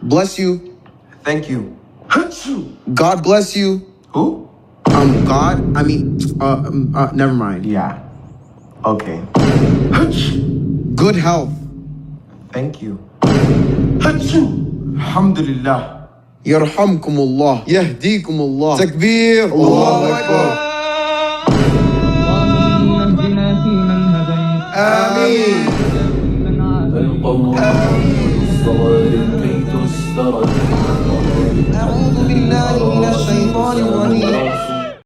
Bless you. Thank you. God bless you. Who? God. I mean, never mind. Yeah. Okay. Good health. Thank you. Alhamdulillah. يرحمكم الله. يهديكم الله. تكبير. الله أكبر. آمين. أعوذ بالله من الشيطان الرجيم